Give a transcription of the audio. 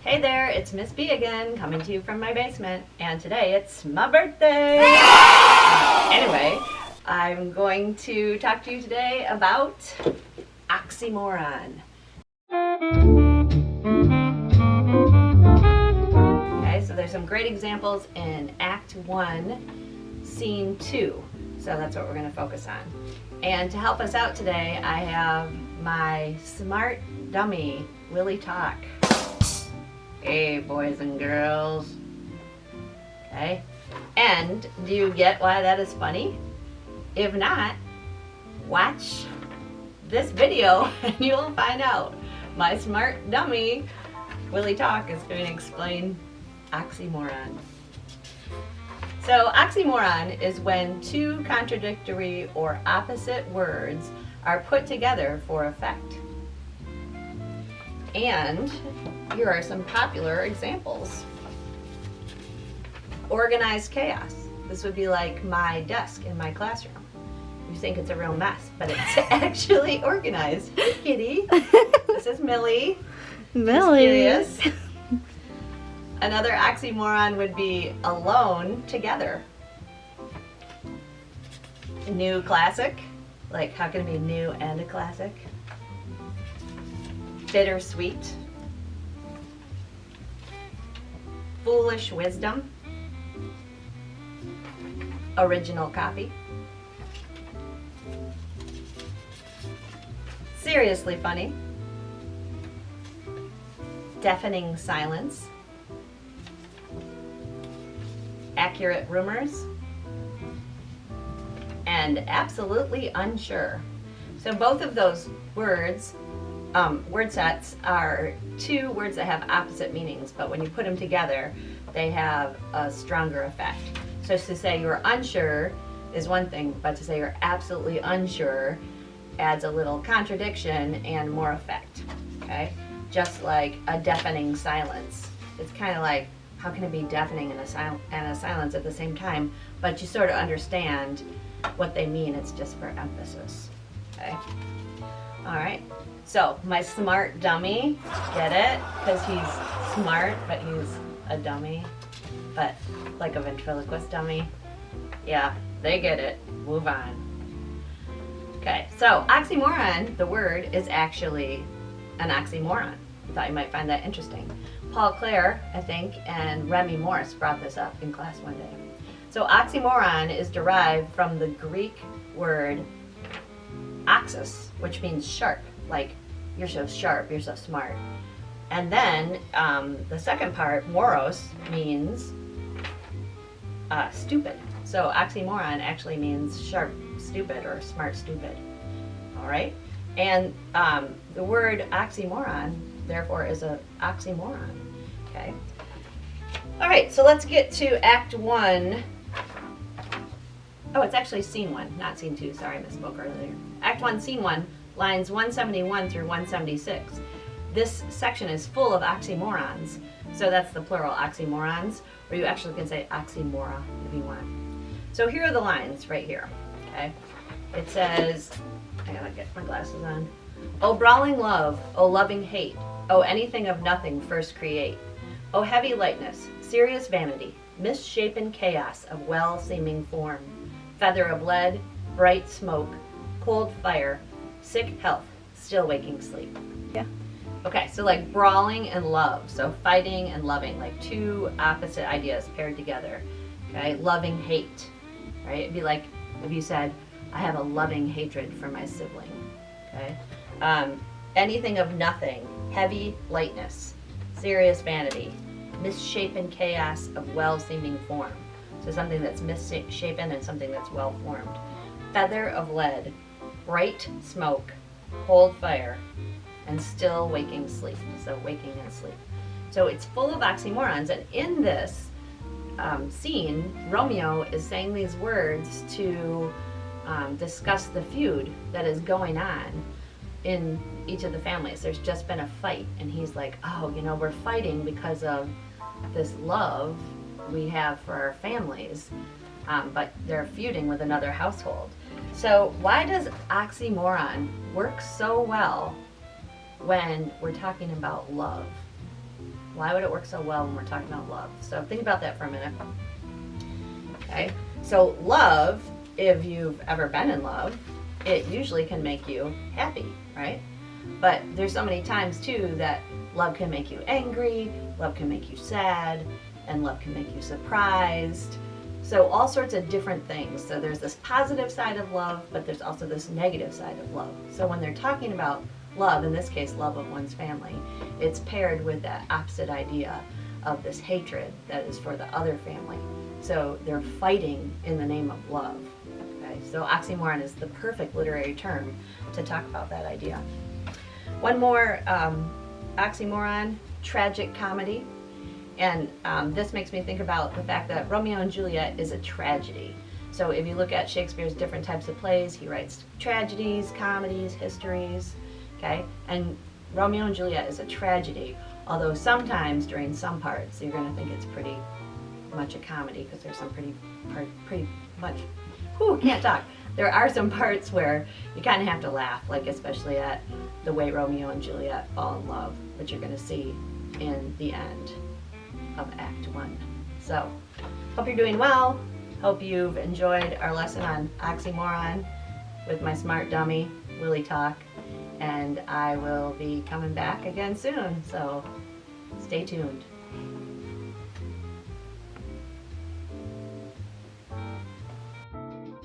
Hey there, it's Miss B again, coming to you from my basement, and today it's my birthday! Anyway, I'm going to talk to you today about oxymoron. Okay, so there's some great examples in Act 1, Scene 2, so that's what we're going to focus on. And to help us out today, I have my smart dummy, Willie Talk. Hey, boys and girls. Okay. And do you get why that is funny? If not, watch this video and you'll find out. My smart dummy, Willie Talk, is going to explain oxymoron. So, oxymoron is when two contradictory or opposite words are put together for effect. And here are some popular examples. Organized chaos. This would be like my desk in my classroom. You think it's a real mess, but it's actually organized. Hey, kitty. This is Millie. Millie. Mysterious. Another oxymoron would be alone together. New classic. Like, how can it be new and a classic? Bittersweet. Foolish wisdom. Original copy. Seriously funny. Deafening silence. Accurate rumors. And absolutely unsure. So both of those words, word sets, are two words that have opposite meanings, but when you put them together, they have a stronger effect. So to say you're unsure is one thing, but to say you're absolutely unsure adds a little contradiction and more effect. Okay? Just like a deafening silence. It's kind of like, how can it be deafening and a silence at the same time? But you sort of understand what they mean. It's just for emphasis. Okay? All right. So, my smart dummy, get it? Because he's smart, but he's a dummy. But like a ventriloquist dummy. Yeah, they get it. Move on. Okay, so oxymoron, the word, is actually an oxymoron. I thought you might find that interesting. Paul Clare, I think, and Remy Morse brought this up in class one day. So oxymoron is derived from the Greek word oxys, which means sharp. Like, you're so sharp, you're so smart. And then the second part, moros, means stupid. So oxymoron actually means sharp, stupid, or smart, stupid. All right? And the word oxymoron, therefore, is an oxymoron. Okay? All right, so let's get to Act 1. Oh, it's actually Scene 1, not Scene 2. Sorry, I misspoke earlier. Act 1, Scene 1, lines 171 through 176. This section is full of oxymorons. So that's the plural, oxymorons, or you actually can say oxymora if you want. So here are the lines right here, okay? It says, I gotta get my glasses on. Oh, brawling love, oh, loving hate, oh, anything of nothing first create. Oh, heavy lightness, serious vanity, misshapen chaos of well-seeming form, feather of lead, bright smoke, cold fire, sick health, still waking sleep. Yeah. Okay, so like brawling and love, so fighting and loving, like two opposite ideas paired together. Okay, loving hate, right? It'd be like if you said, I have a loving hatred for my sibling. Okay, anything of nothing, heavy lightness, serious vanity, misshapen chaos of well-seeming form. So something that's misshapen and something that's well-formed. Feather of lead, bright smoke, cold fire, and still waking sleep. So waking and sleep. So it's full of oxymorons, and in this scene, Romeo is saying these words to discuss the feud that is going on in each of the families. There's just been a fight, and he's like, oh, you know, we're fighting because of this love we have for our families, but they're feuding with another household. So why does oxymoron work so well when we're talking about love? Why would it work so well when we're talking about love? So think about that for a minute. Okay, so love, if you've ever been in love, it usually can make you happy, right? But there's so many times too that love can make you angry, love can make you sad, and love can make you surprised. So all sorts of different things. So there's this positive side of love, but there's also this negative side of love. So when they're talking about love, in this case love of one's family, it's paired with that opposite idea of this hatred that is for the other family. So they're fighting in the name of love. Okay? So oxymoron is the perfect literary term to talk about that idea. One more oxymoron, tragic comedy. And this makes me think about the fact that Romeo and Juliet is a tragedy. So if you look at Shakespeare's different types of plays, he writes tragedies, comedies, histories, okay? And Romeo and Juliet is a tragedy, although sometimes during some parts you're going to think it's pretty much a comedy because there's some pretty much, can't talk. There are some parts where you kind of have to laugh, like especially at the way Romeo and Juliet fall in love, which you're going to see in the end of Act 1. So, hope you're doing well. Hope you've enjoyed our lesson on oxymoron with my smart dummy, Willie Talk. And I will be coming back again soon, so stay tuned.